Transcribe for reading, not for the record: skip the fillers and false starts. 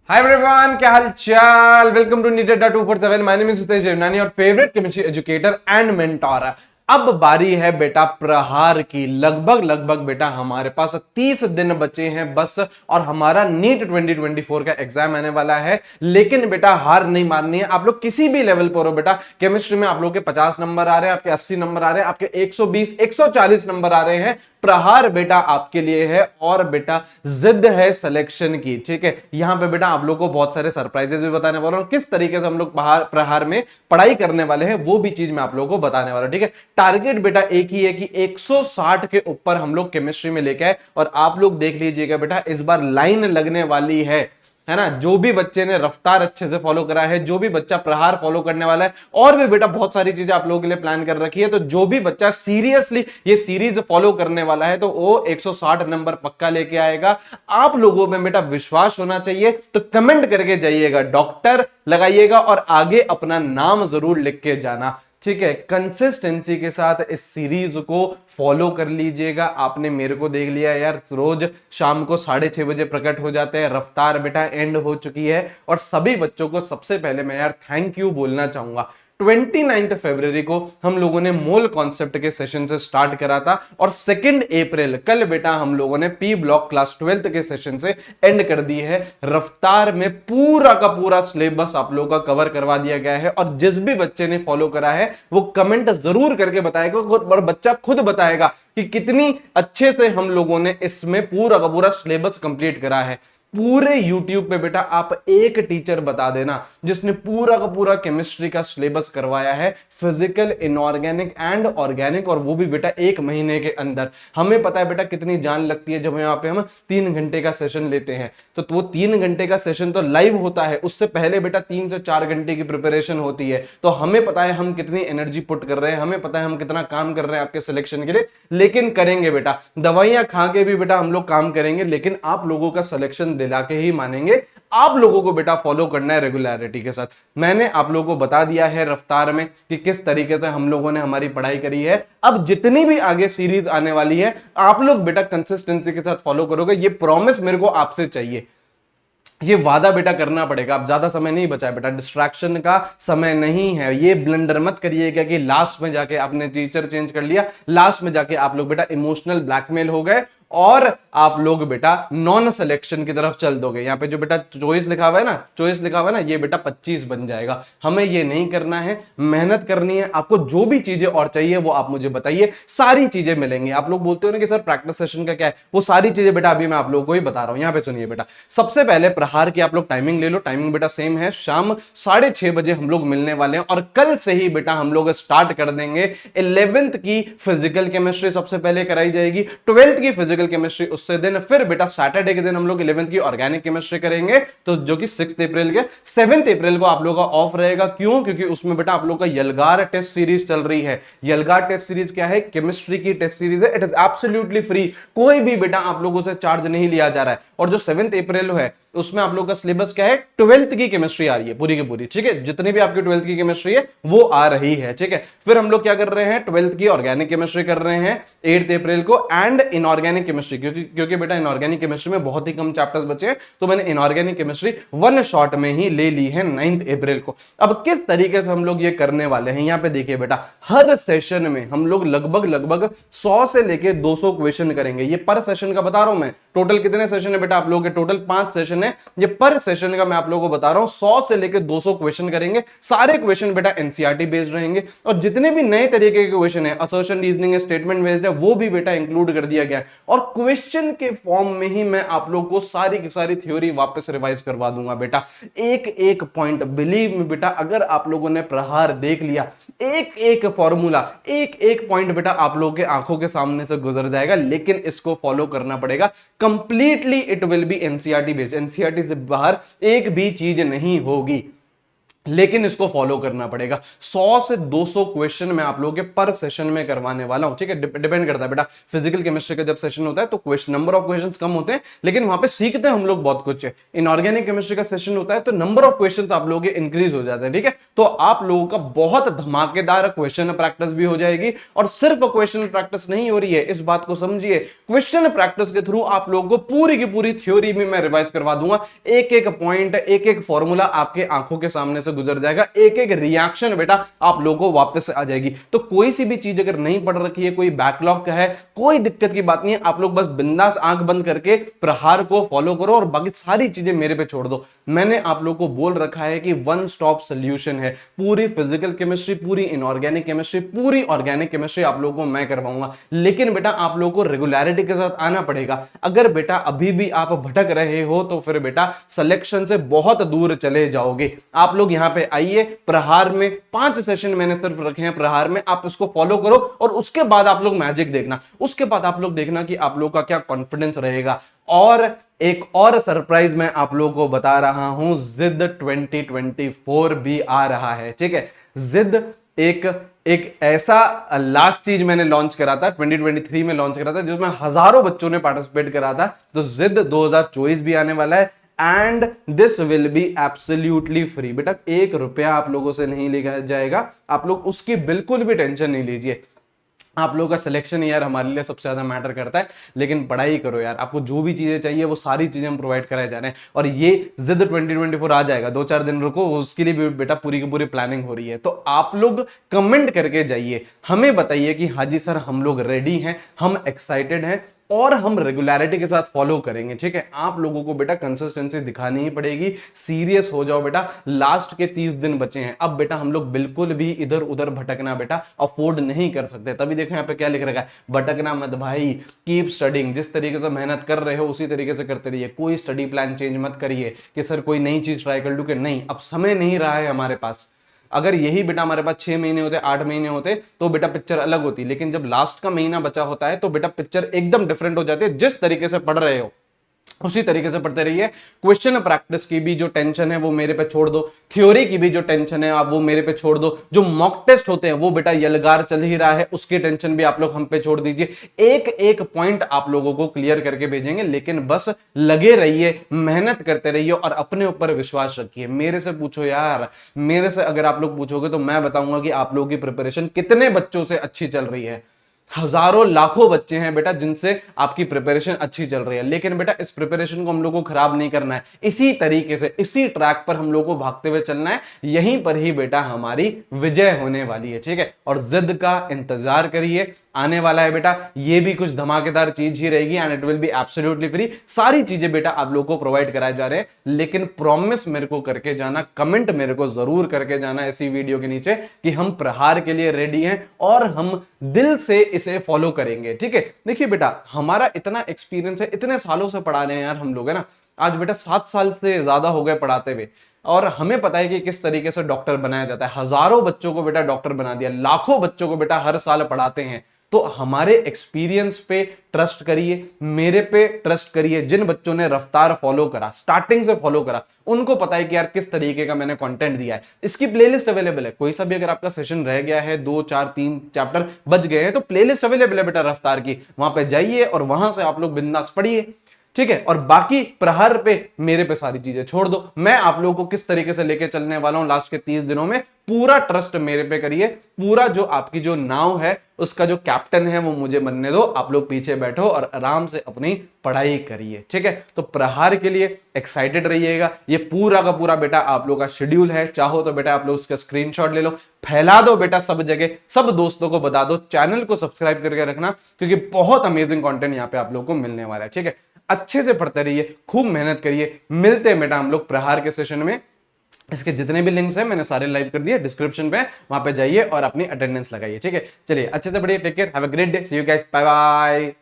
Hi everyone, क्या हाल चाल। वेलकम टू नीटेड.247। My name is Sutesh Devnani और favourite chemistry educator and mentor. अब बारी है बेटा प्रहार की। लगभग बेटा हमारे पास 30 दिन बचे हैं बस, और हमारा नीट 2024 का एग्जाम आने वाला है। लेकिन बेटा हार नहीं माननी है। आप लोग किसी भी लेवल पर हो बेटा, केमिस्ट्री में आप लोग के 50 नंबर आ रहे हैं, आपके 80 नंबर आ रहे हैं, आपके 120 140 नंबर आ रहे हैं, प्रहार बेटा आपके लिए है। और बेटा जिद है सिलेक्शन की, ठीक है। यहां पे बेटा आप लोग को बहुत सारे सरप्राइजेस भी बताने वाला हूं, किस तरीके से हम लोग प्रहार में पढ़ाई करने वाले हैं वो भी चीज मैं आप लोगों को बताने वाला हूं, ठीक है। टारगेट बेटा एक ही है कि 160 के ऊपर हम लोग केमिस्ट्री में लेके आए। और आप लोग देख लीजिएगा बेटा, इस बार लाइन लगने वाली है ना। जो भी बच्चे ने रफ्तार अच्छे से फॉलो करा है, जो भी बच्चा प्रहार फॉलो करने वाला है, और भी बेटा बहुत सारी चीजें आप लोगों के लिए प्लान कर रखी है, तो जो भी बच्चा सीरियसली ये सीरीज फॉलो करने वाला है तो वो 160 नंबर पक्का लेके आएगा। आप लोगों में बेटा विश्वास होना चाहिए, तो कमेंट करके जाइएगा, डॉक्टर लगाइएगा और आगे अपना नाम जरूर लिख के जाना, ठीक है। कंसिस्टेंसी के साथ इस सीरीज को फॉलो कर लीजिएगा। आपने मेरे को देख लिया यार, रोज शाम को 6:30 बजे प्रकट हो जाते हैं। रफ्तार बेटा एंड हो चुकी है, और सभी बच्चों को सबसे पहले मैं यार थैंक यू बोलना चाहूंगा। 29 फरवरी को हम लोगों ने मोल कॉन्सेप्ट के सेशन से स्टार्ट करा था, और 2 अप्रैल कल बेटा हम लोगों ने पी ब्लॉक क्लास 12 के सेशन से एंड कर दी है। रफ्तार में पूरा का पूरा सिलेबस आप लोगों का कवर करवा दिया गया है, और जिस भी बच्चे ने फॉलो करा है वो कमेंट जरूर करके बताएगा, और बच्चा खुद बताएगा कि कितनी अच्छे से हम लोगों ने इसमें पूरा का पूरा सिलेबस कंप्लीट करा है। पूरे YouTube पे बेटा आप एक टीचर बता देना जिसने पूरा का पूरा केमिस्ट्री का सिलेबस करवाया है, फिजिकल, इनऑर्गेनिक एंड ऑर्गेनिक, और वो भी बेटा 1 महीने के अंदर। हमें पता है बेटा कितनी जान लगती है जब यहाँ पे हम 3 घंटे का सेशन लेते हैं, तो वो 3 घंटे का सेशन तो लाइव होता है, उससे पहले बेटा 3 से 4 घंटे की प्रिपरेशन होती है। तो हमें पता है हम कितनी एनर्जी पुट कर रहे हैं, हमें पता है हम कितना काम कर रहे हैं आपके सिलेक्शन के लिए। लेकिन करेंगे बेटा, दवाइयां खा के भी बेटा हम लोग काम करेंगे, लेकिन आप लोगों का सिलेक्शन दिला के ही मानेंगे। आप लोगों को बेटा फॉलो करना है रेगुलरिटी के साथ। मैंने आप लोगों को बता दिया है रफ्तार में कि किस तरीके से हम लोगों ने हमारी पढ़ाई करी है। अब जितनी भी आगे सीरीज आने वाली है, आप लोग बेटा कंसिस्टेंसी के साथ फॉलो करोगे, ये प्रॉमिस मेरे को आपसे चाहिए, ये वादा बेटा करना पड़ेगा। अब ज्यादा समय नहीं बचा है बेटा, डिस्ट्रैक्शन का समय नहीं है। ये ब्लंडर मत करिएगा कि लास्ट में जाके आपने टीचर चेंज कर लिया, लास्ट में जाके आप लोग बेटा इमोशनल ब्लैकमेल हो गए और आप लोग बेटा नॉन सिलेक्शन की तरफ चल दोगे। यहां पे जो बेटा चॉइस लिखा हुआ है ना, चॉइस लिखा हुआ है ना, ये बेटा 25 बन जाएगा। हमें ये नहीं करना है, मेहनत करनी है। आपको जो भी चीजें और चाहिए वो आप मुझे बताइए, सारी चीजें मिलेंगी। आप लोग बोलते हो ना कि सर प्रैक्टिस सेशन का क्या है, वो सारी चीजें बेटा अभी मैं आप लोगों को ही बता रहा हूं। यहां पे सुनिए बेटा, सबसे पहले प्रहार की आप लोग टाइमिंग ले लो। टाइमिंग बेटा सेम है, शाम 6:30 बजे हम लोग मिलने वाले हैं, और कल से ही बेटा हम लोग स्टार्ट कर देंगे। 11th की फिजिकल केमिस्ट्री सबसे पहले कराई जाएगी, 12th की फिजिकल केमिस्ट्री उससे दिन, फिर बेटा सैटरडे के दिन हम लोग 11th की ऑर्गेनिक केमिस्ट्री करेंगे, तो जो कि 6 अप्रैल के। 7 अप्रैल को आप लोगों का ऑफ रहेगा। क्यों? क्योंकि उसमें बेटा आप लोगों का यलगार टेस्ट सीरीज चल रही है। यलगार टेस्ट सीरीज क्या है? केमिस्ट्री की टेस्ट सीरीज है। इट इज एब्सोल्युटली फ्री, कोई भी बेटा आप लोगों से चार्ज नहीं लिया जा रहा है। और जो 7 अप्रैल है उसमें आप लोगों का सिलेबस क्या है? 12th की केमिस्ट्री आ रही है पूरी की पूरी, ठीक है। जितनी भी आपकी 12th की केमिस्ट्री है वो आ रही है, ठीक है। फिर हम लोग क्या कर रहे हैं? 12th की ऑर्गेनिक केमिस्ट्री कर रहे हैं 8 अप्रैल को, एंड इनऑर्गेनिक केमिस्ट्री, क्योंकि बेटा इनऑर्गेनिक केमिस्ट्री में बहुत ही कम चैप्टर्स बचे हैं, तो मैंने इनऑर्गेनिक केमिस्ट्री 1 शॉट में ही ले ली है 9 अप्रैल को। अब किस तरीके से हम लोग ये करने वाले हैं, यहां पे देखिए बेटा, हर सेशन में हम लोग लगभग 100 से लेके 200 क्वेश्चन करेंगे। ये पर सेशन का बता रहा हूं मैं। टोटल कितने सेशन है बेटा आप लोगों के? टोटल 5 सेशन है। ये पर सेशन का मैं आप लोगों को बता रहा हूं, 100 से लेके 200 क्वेश्चन करेंगे। सारे क्वेश्चन बेटा एनसीईआरटी बेस्ड रहेंगे, और जितने भी नए तरीके के क्वेश्चन है, असर्शन, रीजनिंग है, स्टेटमेंट बेस्ड है, वो भी बेटा इंक्लूड कर दिया गया है। और क्वेश्चन के फॉर्म में ही मैं आप लोग को सारी की सारी थ्योरी वापस रिवाइज करवा दूंगा बेटा, एक एक पॉइंट। बिलीव मी बेटा, अगर आप लोगों ने प्रहार देख लिया, एक एक फॉर्मूला, एक एक पॉइंट बेटा आप लोगों के आंखों के सामने से गुजर जाएगा। लेकिन इसको फॉलो करना पड़ेगा completely. It will be NCERT based, NCERT से बाहर एक भी चीज नहीं होगी। लेकिन इसको फॉलो करना पड़ेगा। 100 से 200 क्वेश्चन मैं आप लोगों के पर सेशन में करवाने वाला हूं, ठीक है। डिपेंड करता है बेटा, फिजिकल केमिस्ट्री का जब सेशन होता है तो क्वेश्चन नंबर ऑफ क्वेश्चंस कम होते हैं, लेकिन वहां पे सीखते हैं हम लोग बहुत कुछ है। इनऑर्गेनिक केमिस्ट्री का सेशन होता है तो नंबर ऑफ क्वेश्चंस आप लोगों के इंक्रीज हो जाते हैं, ठीक है। तो आप लोगों का बहुत धमाकेदार क्वेश्चन प्रैक्टिस भी हो जाएगी, और सिर्फ क्वेश्चन प्रैक्टिस नहीं हो रही है, इस बात को समझिए, क्वेश्चन प्रैक्टिस के थ्रू आप लोगों को पूरी की पूरी थ्योरी में मैं रिवाइज करवा दूंगा। एक एक पॉइंट, एक एक फॉर्मूला आपके आंखों के सामने से गुजर जाएगा, एक एक रिएक्शन बेटा आप लोगों को वापस आ जाएगी। तो कोई सी भी चीज अगर नहीं पढ़ रखी है, कोई बैकलॉग का है, कोई दिक्कत की बात नहीं है, आप लोग बस बिंदास आंख बंद करके प्रहार को फॉलो करो और बाकी सारी चीजें मेरे पे छोड़ दो। मैंने आप लोग को बोल रखा है कि वन स्टॉप सोल्यूशन है, पूरी फिजिकल केमिस्ट्री, पूरी इनऑर्गेनिक केमिस्ट्री, पूरी ऑर्गेनिक केमिस्ट्री आप लोगों को मैं करवाऊंगा। लेकिन बेटा आप लोगों को रेगुलरिटी के साथ आना पड़ेगा। अगर बेटा अभी भी आप भटक रहे हो तो फिर बेटा सिलेक्शन से बहुत दूर चले जाओगे। आप लोग यहां पे आइए, प्रहार में 5 सेशन मैंने सिर्फ रखे हैं प्रहार में, आप इसको फॉलो करो और उसके बाद आप लोग मैजिक देखना, उसके बाद आप लोग देखना कि आप लोग का क्या कॉन्फिडेंस रहेगा। और एक और सरप्राइज मैं आप लोगों को बता रहा हूं, जिद 2024 भी आ रहा है, ठीक है। जिद एक ऐसा लास्ट चीज मैंने लॉन्च करा था, 2023 में लॉन्च करा था, जिसमें हजारों बच्चों ने पार्टिसिपेट करा था। तो जिद 2024 भी आने वाला है, and this will be absolutely free. बेटा 1 रुपया आप लोगों से नहीं लिया जाएगा, आप लोग उसकी बिल्कुल भी टेंशन नहीं लीजिए। आप लोगों का सिलेक्शन यार हमारे लिए सबसे ज्यादा मैटर करता है, लेकिन पढ़ाई करो यार, आपको जो भी चीजें चाहिए वो सारी चीजें हम प्रोवाइड कराए जा रहे हैं। और ये जिद 2024 आ जाएगा, 2-4 दिन रुको, उसके लिए भी बेटा पूरी की पूरी प्लानिंग हो रही है। तो आप लोग कमेंट करके जाइए, हमें बताइए कि हाजी सर हम लोग रेडी हैं, हम एक्साइटेड हैं और हम रेगुलरिटी के साथ फॉलो करेंगे, ठीक है। आप लोगों को बेटा कंसिस्टेंसी दिखानी ही पड़ेगी, सीरियस हो जाओ बेटा, लास्ट के 30 दिन बचे हैं। अब बेटा हम लोग बिल्कुल भी इधर उधर भटकना बेटा अफोर्ड नहीं कर सकते। तभी देखो यहाँ पे क्या लिख रखा है, भटकना मत भाई, कीप स्टडिंग। जिस तरीके से मेहनत कर रहे हो उसी तरीके से करते रहिए, कोई स्टडी प्लान चेंज मत करिए कि सर कोई नई चीज ट्राई कर लूं, कि नहीं, अब समय नहीं रहा है हमारे पास। अगर यही बेटा हमारे पास 6 महीने होते, 8 महीने होते, तो बेटा पिक्चर अलग होती, लेकिन जब लास्ट का महीना बचा होता है तो बेटा पिक्चर एकदम डिफरेंट हो जाती है। जिस तरीके से पढ़ रहे हो उसी तरीके से पढ़ते रहिए। क्वेश्चन प्रैक्टिस की भी जो टेंशन है वो मेरे पे छोड़ दो, थ्योरी की भी जो टेंशन है आप वो मेरे पे छोड़ दो, जो मॉक टेस्ट होते हैं वो बेटा यलगार चल ही रहा है, उसकी टेंशन भी आप लोग हम पे छोड़ दीजिए। एक एक पॉइंट आप लोगों को क्लियर करके भेजेंगे, लेकिन बस लगे रहिए, मेहनत करते रहिए और अपने ऊपर विश्वास रखिए। मेरे से पूछो यार, मेरे से अगर आप लोग पूछोगे तो मैं बताऊंगा कि आप लोगों की प्रिपरेशन कितने बच्चों से अच्छी चल रही है। हजारों लाखों बच्चे हैं बेटा जिनसे आपकी प्रिपरेशन अच्छी चल रही है, लेकिन बेटा इस प्रिपरेशन को हम लोग को खराब नहीं करना है, इसी तरीके से इसी ट्रैक पर हम लोग को भागते हुए चलना है। यहीं पर ही बेटा हमारी विजय होने वाली है, ठीक है। और जिद का इंतजार करिए, आने वाला है बेटा, ये भी कुछ धमाकेदार चीज ही रहेगी, and it will be absolutely free. सारी चीजें बेटा आप लोगों को प्रोवाइड कराए जा रहे हैं, लेकिन प्रॉमिस मेरे को करके जाना, कमेंट मेरे को जरूर करके जाना इसी वीडियो के नीचे कि हम प्रहार के लिए रेडी हैं और हम दिल से इसे फॉलो करेंगे, ठीक है। देखिए बेटा हमारा इतना एक्सपीरियंस है, इतने सालों से पढ़ा रहे हैं यार हम लोग, है ना। आज बेटा 7 साल से ज्यादा हो गए पढ़ाते हुए, और हमें पता है कि किस तरीके से डॉक्टर बनाया जाता है। हजारों बच्चों को बेटा डॉक्टर बना दिया, लाखों बच्चों को बेटा हर साल पढ़ाते हैं। तो हमारे एक्सपीरियंस पे ट्रस्ट करिए, मेरे पे ट्रस्ट करिए। जिन बच्चों ने रफ्तार फॉलो करा, स्टार्टिंग से फॉलो करा, उनको पता है कि यार किस तरीके का मैंने कंटेंट दिया है। इसकी प्लेलिस्ट अवेलेबल है, कोई सा भी अगर आपका सेशन रह गया है, 2, 4, 3 चैप्टर बच गए हैं, तो प्लेलिस्ट अवेलेबल है बेटा रफ्तार की, वहां पे जाइए और वहां से आप लोग बिंदास पढ़िए, ठीक है। और बाकी प्रहार पे मेरे पे सारी चीजें छोड़ दो। मैं आप लोगों को किस तरीके से लेके चलने वाला हूं लास्ट के 30 दिनों में, पूरा ट्रस्ट मेरे पे करिए। पूरा जो आपकी जो नाव है उसका जो कैप्टन है वो मुझे बनने दो, आप लोग पीछे बैठो और आराम से अपनी पढ़ाई करिए, ठीक है। तो प्रहार के लिए एक्साइटेड रहिएगा। ये पूरा का पूरा बेटा आप लोग का शेड्यूल है, चाहो तो बेटा आप लोग उसका स्क्रीनशॉट ले लो, फैला दो बेटा सब जगह, सब दोस्तों को बता दो, चैनल को सब्सक्राइब करके रखना, क्योंकि बहुत अमेजिंग कंटेंट यहाँ पे आप लोग को मिलने वाला है, ठीक है। अच्छे से पढ़ते रहिए, खूब मेहनत करिए। मिलते हैं बेटा हम लोग प्रहार के सेशन में। इसके जितने भी लिंक्स हैं मैंने सारे लाइव कर दिए डिस्क्रिप्शन पे, वहां पे जाइए और अपनी अटेंडेंस लगाइए, ठीक है। चलिए अच्छे से पढ़िए, take care, have a great day, see you guys, bye bye.